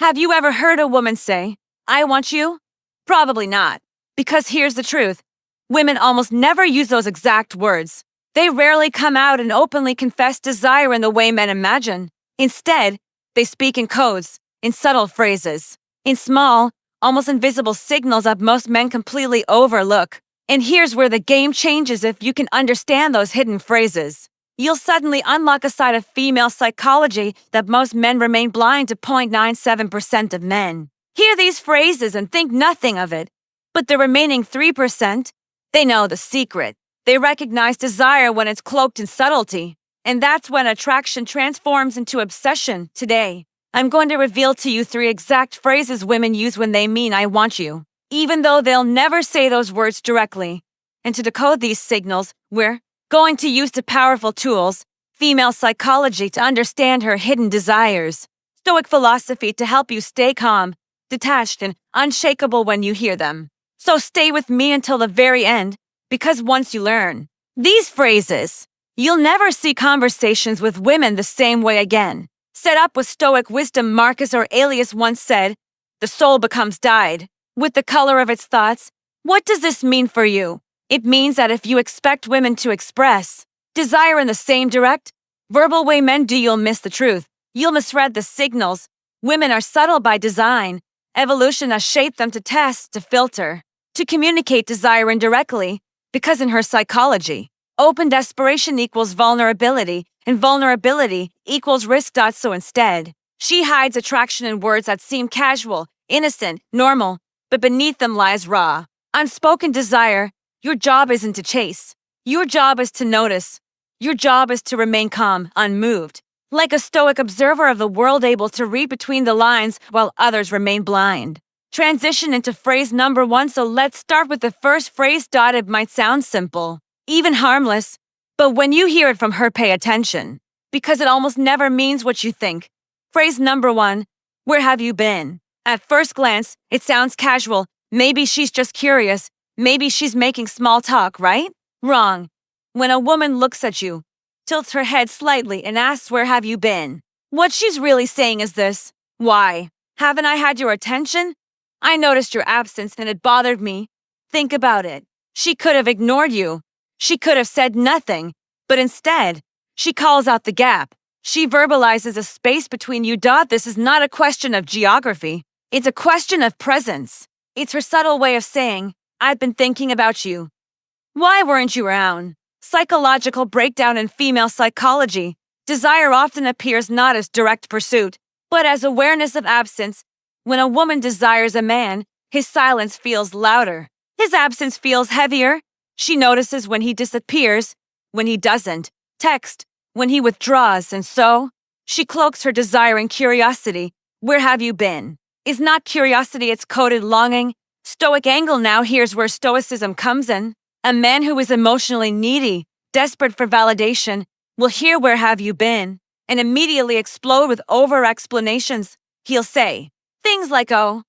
Have you ever heard a woman say, "I want you"? Probably not. Because here's the truth. Women almost never use those exact words. They rarely come out and openly confess desire in the way men imagine. Instead, they speak in codes, in subtle phrases, in small, almost invisible signals that most men completely overlook. And here's where the game changes if you can understand those hidden phrases. You'll suddenly unlock a side of female psychology that most men remain blind to. 0.97% of men hear these phrases and think nothing of it. But the remaining 3%, they know the secret. They recognize desire when it's cloaked in subtlety. And that's when attraction transforms into obsession. Today, I'm going to reveal to you 3 exact phrases women use when they mean "I want you," even though they'll never say those words directly. And to decode these signals, we're going to use the powerful tools, female psychology, to understand her hidden desires, Stoic philosophy to help you stay calm, detached, and unshakable when you hear them. So stay with me until the very end, because once you learn these phrases, you'll never see conversations with women the same way again. Set up with Stoic wisdom, Marcus Aurelius once said, "The soul becomes dyed with the color of its thoughts." What does this mean for you? It means that if you expect women to express desire in the same direct, verbal way men do, you'll miss the truth. You'll misread the signals. Women are subtle by design. Evolution has shaped them to test, to filter, to communicate desire indirectly, because in her psychology, open desperation equals vulnerability, and vulnerability equals risk. So instead, she hides attraction in words that seem casual, innocent, normal, but beneath them lies raw, unspoken desire. Your job isn't to chase. Your job is to notice. Your job is to remain calm, unmoved, like a Stoic observer of the world, able to read between the lines while others remain blind. Transition into phrase number 1. So let's start with the first phrase. It might sound simple, even harmless, but when you hear it from her, pay attention, because it almost never means what you think. Phrase number 1, "Where have you been?" At first glance, it sounds casual. Maybe she's just curious. Maybe she's making small talk, right? Wrong. When a woman looks at you, tilts her head slightly, and asks, "Where have you been?" what she's really saying is this: "Why? Haven't I had your attention? I noticed your absence and it bothered me." Think about it. She could have ignored you. She could have said nothing. But instead, she calls out the gap. She verbalizes a space between you. This is not a question of geography. It's a question of presence. It's her subtle way of saying, "I've been thinking about you. Why weren't you around?" Psychological breakdown in female psychology. Desire often appears not as direct pursuit, but as awareness of absence. When a woman desires a man, his silence feels louder. His absence feels heavier. She notices when he disappears, when he doesn't text, when he withdraws, and so she cloaks her desire in curiosity. "Where have you been?" is not curiosity, it's coded longing. Stoic angle now. Here's where Stoicism comes in. A man who is emotionally needy, desperate for validation, will hear "Where have you been?" and immediately explode with over-explanations. He'll say things like, "Oh,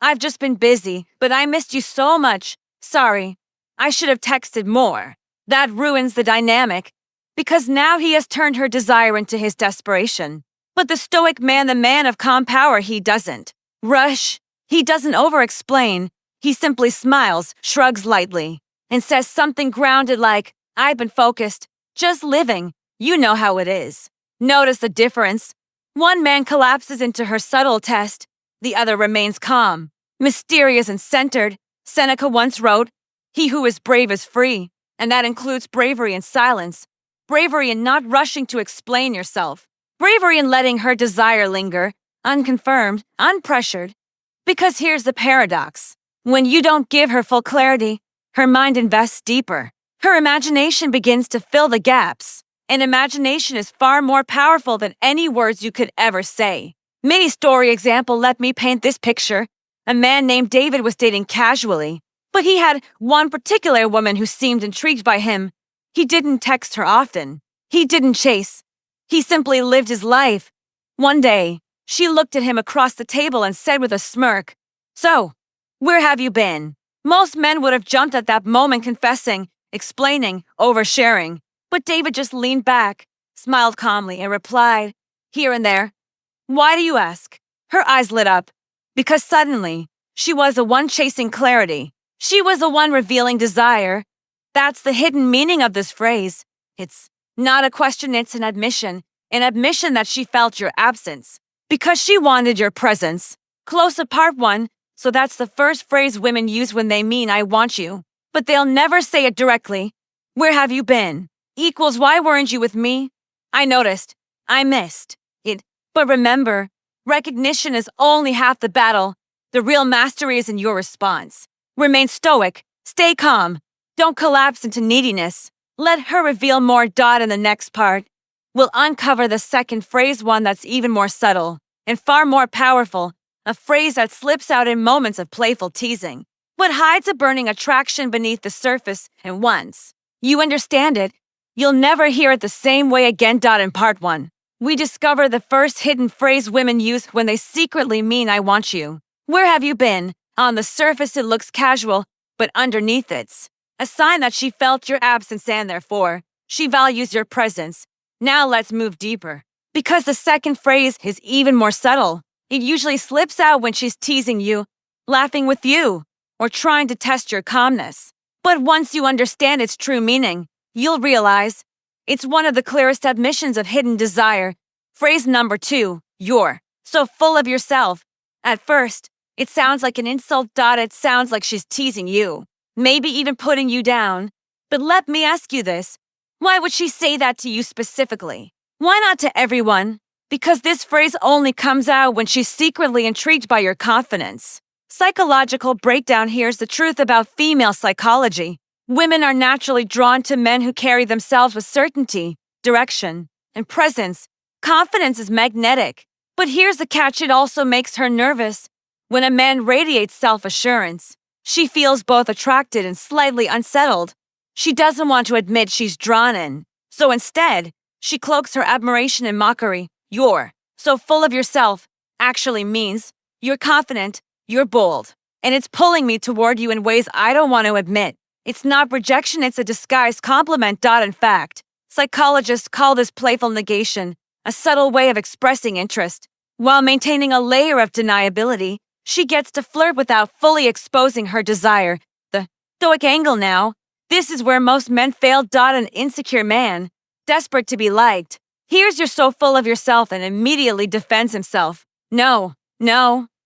I've just been busy, but I missed you so much. Sorry, I should have texted more." That ruins the dynamic, because now he has turned her desire into his desperation. But the Stoic man, the man of calm power, he doesn't rush. He doesn't over-explain. He simply smiles, shrugs lightly, and says something grounded like, "I've been focused, just living. You know how it is." Notice the difference. One man collapses into her subtle test. The other remains calm, mysterious, and centered. Seneca once wrote, "He who is brave is free," and that includes bravery in silence, bravery in not rushing to explain yourself, bravery in letting her desire linger, unconfirmed, unpressured. Because here's the paradox. When you don't give her full clarity, her mind invests deeper. Her imagination begins to fill the gaps. And imagination is far more powerful than any words you could ever say. Mini story example. Let me paint this picture. A man named David was dating casually, but he had one particular woman who seemed intrigued by him. He didn't text her often. He didn't chase. He simply lived his life. One day, she looked at him across the table and said with a smirk, "So, where have you been?" Most men would have jumped at that moment, confessing, explaining, oversharing. But David just leaned back, smiled calmly, and replied, "Here and there." "Why do you ask?" Her eyes lit up, because suddenly, she was the one chasing clarity. She was the one revealing desire. That's the hidden meaning of this phrase. It's not a question, it's an admission that she felt your absence, because she wanted your presence. Close up part one, so that's the first phrase women use when they mean I want you. But they'll never say it directly. Where have you been? Equals why weren't you with me? I noticed. I missed it. But remember, recognition is only half the battle. The real mastery is in your response. Remain stoic. Stay calm. Don't collapse into neediness. Let her reveal more. In the next part, we'll uncover the second phrase, one that's even more subtle and far more powerful, a phrase that slips out in moments of playful teasing, but hides a burning attraction beneath the surface, and once you understand it, you'll never hear it the same way again. In part one, we discover the first hidden phrase women use when they secretly mean I want you. Where have you been? On the surface it looks casual, but underneath it's a sign that she felt your absence and therefore, she values your presence. Now let's move deeper. Because the second phrase is even more subtle. It usually slips out when she's teasing you, laughing with you, or trying to test your calmness. But once you understand its true meaning, you'll realize it's one of the clearest admissions of hidden desire. Phrase number 2, you're so full of yourself. At first, it sounds like an insult. It sounds like she's teasing you, maybe even putting you down. But let me ask you this. Why would she say that to you specifically? Why not to everyone? Because this phrase only comes out when she's secretly intrigued by your confidence. Psychological breakdown. Here's the truth about female psychology. Women are naturally drawn to men who carry themselves with certainty, direction, and presence. Confidence is magnetic. But here's the catch, it also makes her nervous. When a man radiates self-assurance, she feels both attracted and slightly unsettled. She doesn't want to admit she's drawn in. So instead, she cloaks her admiration in mockery. You're so full of yourself actually means you're confident, you're bold, and it's pulling me toward you in ways I don't want to admit. It's not rejection, it's a disguised compliment. In fact, psychologists call this playful negation, a subtle way of expressing interest. While maintaining a layer of deniability, she gets to flirt without fully exposing her desire. The Stoic angle now. This is where most men fail. An insecure man, desperate to be liked, hears you're so full of yourself and immediately defends himself. No,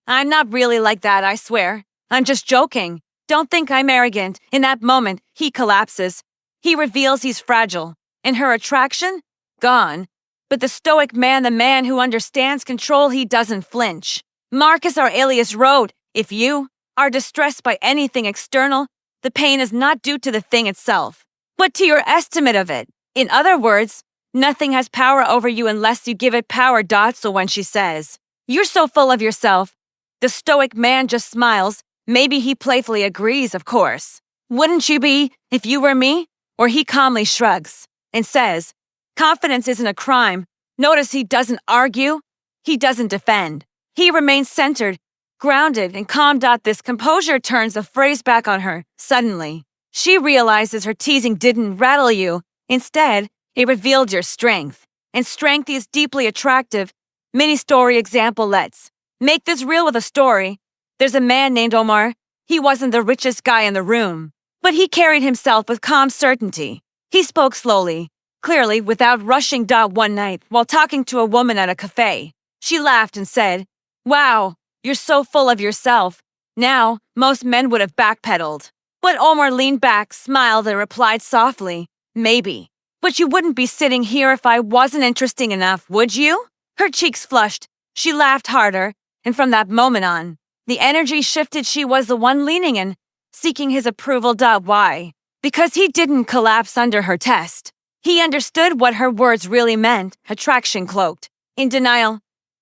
I'm not really like that, I swear. I'm just joking. Don't think I'm arrogant. In that moment, he collapses. He reveals he's fragile. And her attraction? Gone. But the Stoic man, the man who understands control, he doesn't flinch. Marcus Aurelius wrote, if you are distressed by anything external, the pain is not due to the thing itself, but to your estimate of it. In other words, nothing has power over you unless you give it power. So when she says, you're so full of yourself, the Stoic man just smiles. Maybe he playfully agrees, of course. Wouldn't you be if you were me? Or he calmly shrugs and says, confidence isn't a crime. Notice he doesn't argue. He doesn't defend. He remains centered, grounded, and calm. This composure turns the phrase back on her. Suddenly, she realizes her teasing didn't rattle you. Instead, it revealed your strength. And strength is deeply attractive. Mini story example. Let's make this real with a story. There's a man named Omar. He wasn't the richest guy in the room, but he carried himself with calm certainty. He spoke slowly, clearly, without rushing. One night, while talking to a woman at a cafe, she laughed and said, wow, you're so full of yourself. Now, most men would have backpedaled. But Omar leaned back, smiled, and replied softly, maybe. But you wouldn't be sitting here if I wasn't interesting enough, would you? Her cheeks flushed. She laughed harder, and from that moment on, the energy shifted. She was the one leaning in, seeking his approval. Why? Because he didn't collapse under her test. He understood what her words really meant, attraction cloaked in denial.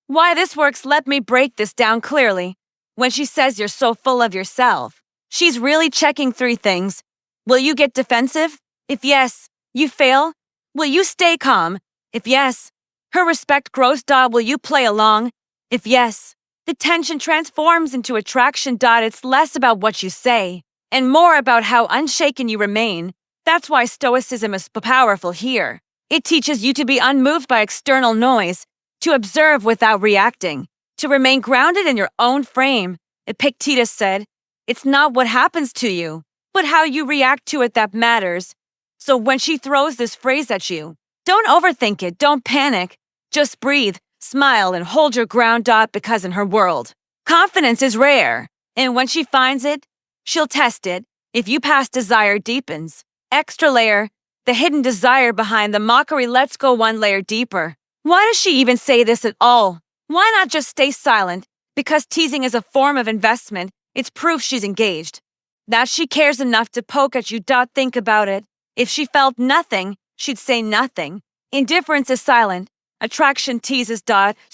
Why this works, let me break this down clearly. When she says you're so full of yourself, she's really checking 3 things. Will you get defensive? If yes, you fail. Will you stay calm? If yes, her respect grows. Will you play along? If yes, the tension transforms into attraction. It's less about what you say and more about how unshaken you remain. That's why Stoicism is powerful here. It teaches you to be unmoved by external noise, to observe without reacting, to remain grounded in your own frame. Epictetus said, "It's not what happens to you, but how you react to it that matters." So when she throws this phrase at you, don't overthink it, don't panic. Just breathe, smile, and hold your ground. Because in her world, confidence is rare. And when she finds it, she'll test it. If you pass, desire deepens. Extra layer, the hidden desire behind the mockery. Let's go one layer deeper. Why does she even say this at all? Why not just stay silent? Because teasing is a form of investment. It's proof she's engaged, that she cares enough to poke at you. Think about it. If she felt nothing, she'd say nothing. Indifference is silent. Attraction teases.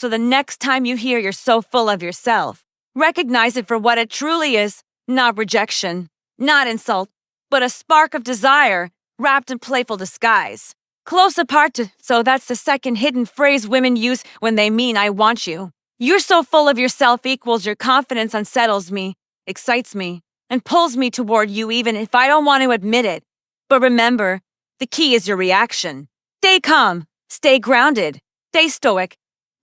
So the next time you hear "you're so full of yourself," recognize it for what it truly is. Not rejection, not insult, but a spark of desire wrapped in playful disguise. Close apart. So that's the second hidden phrase women use when they mean "I want you." "You're so full of yourself" equals your confidence unsettles me, excites me, and pulls me toward you even if I don't want to admit it. But remember, the key is your reaction. Stay calm, stay grounded, stay stoic,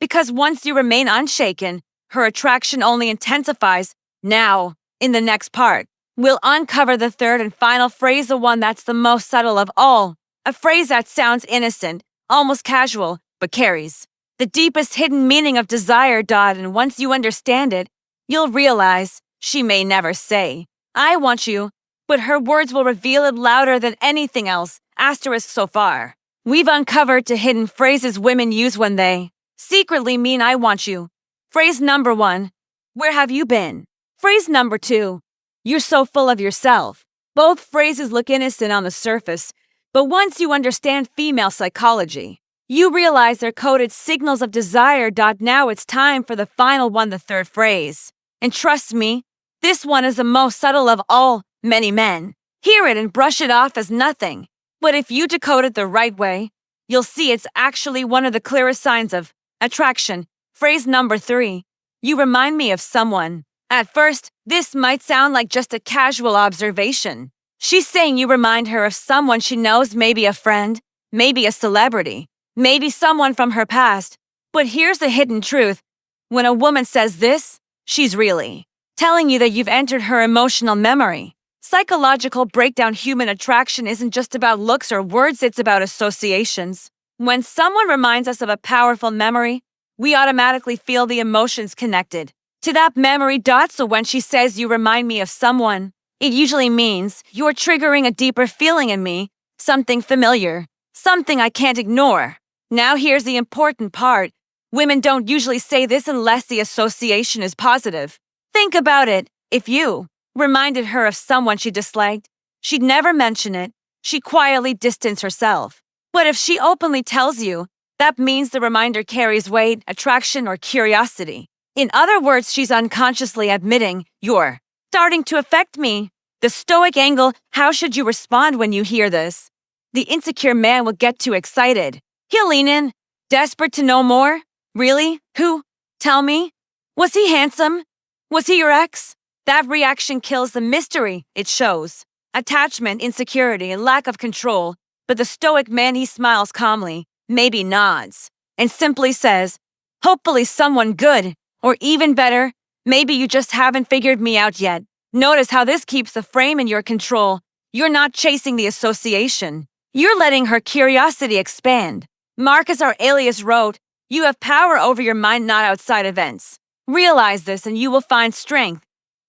because once you remain unshaken, her attraction only intensifies. Now, in the next part, we'll uncover the third and final phrase, the one that's the most subtle of all, a phrase that sounds innocent, almost casual, but carries the deepest hidden meaning of desire. And once you understand it, you'll realize she may never say, "I want you," but her words will reveal it louder than anything else. Asterisk. So far, we've uncovered two hidden phrases women use when they secretly mean "I want you." Phrase number 1, "Where have you been?" Phrase number 2, "You're so full of yourself." Both phrases look innocent on the surface, but once you understand female psychology, you realize they're coded signals of desire. Now it's time for the final one, the third phrase. And trust me, this one is the most subtle of all. Many men hear it and brush it off as nothing. But if you decode it the right way, you'll see it's actually one of the clearest signs of attraction. Phrase number 3, "You remind me of someone." At first, this might sound like just a casual observation. She's saying you remind her of someone she knows, maybe a friend, maybe a celebrity, maybe someone from her past. But here's the hidden truth. When a woman says this, she's really telling you that you've entered her emotional memory. Psychological breakdown. Human attraction isn't just about looks or words, it's about associations. When someone reminds us of a powerful memory, we automatically feel the emotions connected to that memory. So when she says "you remind me of someone," it usually means you're triggering a deeper feeling in me, something familiar, something I can't ignore. Now here's the important part. Women don't usually say this unless the association is positive. Think about it. If you reminded her of someone she disliked, she'd never mention it. She'd quietly distance herself. But if she openly tells you, that means the reminder carries weight, attraction, or curiosity. In other words, she's unconsciously admitting, "You're starting to affect me." The Stoic angle. How should you respond when you hear this? The insecure man will get too excited. He'll lean in, desperate to know more. "Really? Who? Tell me. Was he handsome? Was he your ex?" That reaction kills the mystery. It shows attachment, insecurity, and lack of control. But the Stoic man, he smiles calmly, maybe nods, and simply says, "Hopefully someone good, or even better, maybe you just haven't figured me out yet." Notice how this keeps the frame in your control. You're not chasing the association. You're letting her curiosity expand. Marcus Aurelius wrote, "You have power over your mind, not outside events." Realize this and you will find strength.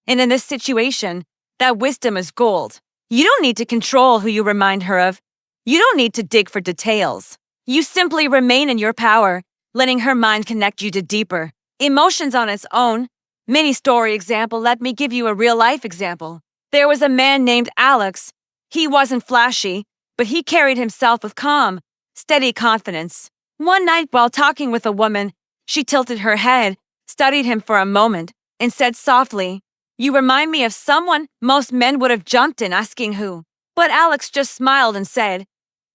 And in this situation, that wisdom is gold. You don't need to control who you remind her of. You don't need to dig for details. You simply remain in your power, letting her mind connect you to deeper emotions on its own. Mini story example. Let me give you a real life example. There was a man named Alex. He wasn't flashy, but he carried himself with calm, steady confidence. One night while talking with a woman, she tilted her head, studied him for a moment, and said softly, "You remind me of someone." Most men would have jumped in asking who. But Alex just smiled and said,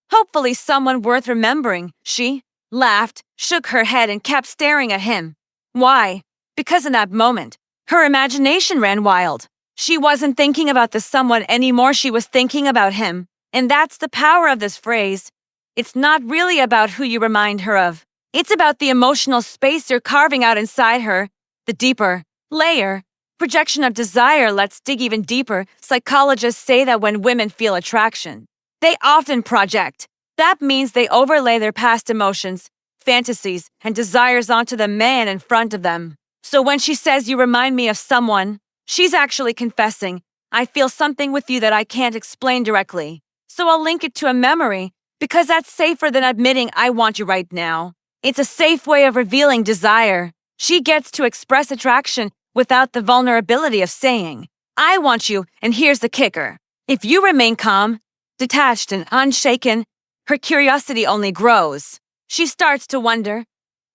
"Hopefully someone worth remembering." She laughed, shook her head, and kept staring at him. Why? Because in that moment, her imagination ran wild. She wasn't thinking about the someone anymore, she was thinking about him. And that's the power of this phrase. It's not really about who you remind her of. It's about the emotional space you're carving out inside her. the deeper layer. Projection of desire. Let's dig even deeper. Psychologists say that when women feel attraction, they often project. That means they overlay their past emotions, fantasies, and desires onto the man in front of them. So when she says, "You remind me of someone," she's actually confessing, "I feel something with you that I can't explain directly. So I'll link it to a memory, because that's safer than admitting I want you right now." It's a safe way of revealing desire. She gets to express attraction without the vulnerability of saying, "I want you," and here's the kicker. If you remain calm, detached, and unshaken, her curiosity only grows. She starts to wonder,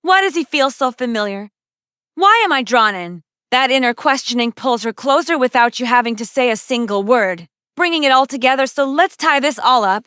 why does he feel so familiar? Why am I drawn in? That inner questioning pulls her closer without you having to say a single word, bringing it all together. So let's tie this all up.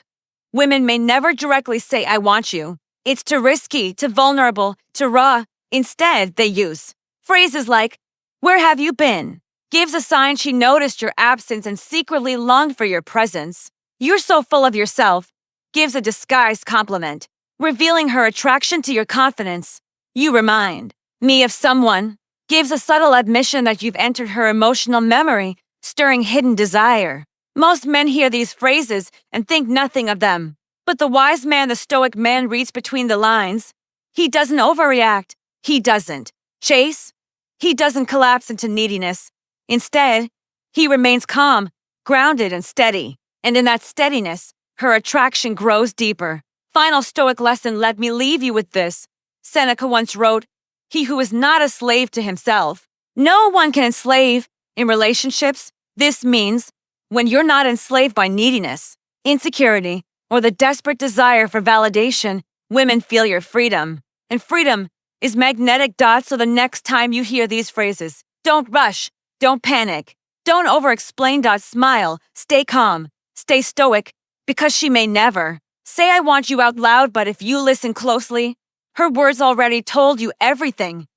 Women may never directly say, "I want you." It's too risky, too vulnerable, too raw. Instead, they use phrases like, "Where have you been?" Gives a sign she noticed your absence and secretly longed for your presence. "You're so full of yourself." Gives a disguised compliment, revealing her attraction to your confidence. "You remind me of someone." Gives a subtle admission that you've entered her emotional memory, stirring hidden desire. Most men hear these phrases and think nothing of them. But the wise man, the Stoic man, reads between the lines. He doesn't overreact. He doesn't chase. He doesn't collapse into neediness. Instead, he remains calm, grounded, and steady. And in that steadiness, her attraction grows deeper. Final Stoic lesson. Let me leave you with this. Seneca once wrote, "He who is not a slave to himself, no one can enslave." In relationships, this means when you're not enslaved by neediness, insecurity, or the desperate desire for validation, women feel your freedom. And freedom is magnetic. So the next time you hear these phrases, don't rush, don't panic, don't over-explain. Smile, stay calm, stay stoic, because she may never say "I want you" out loud, but if you listen closely, her words already told you everything.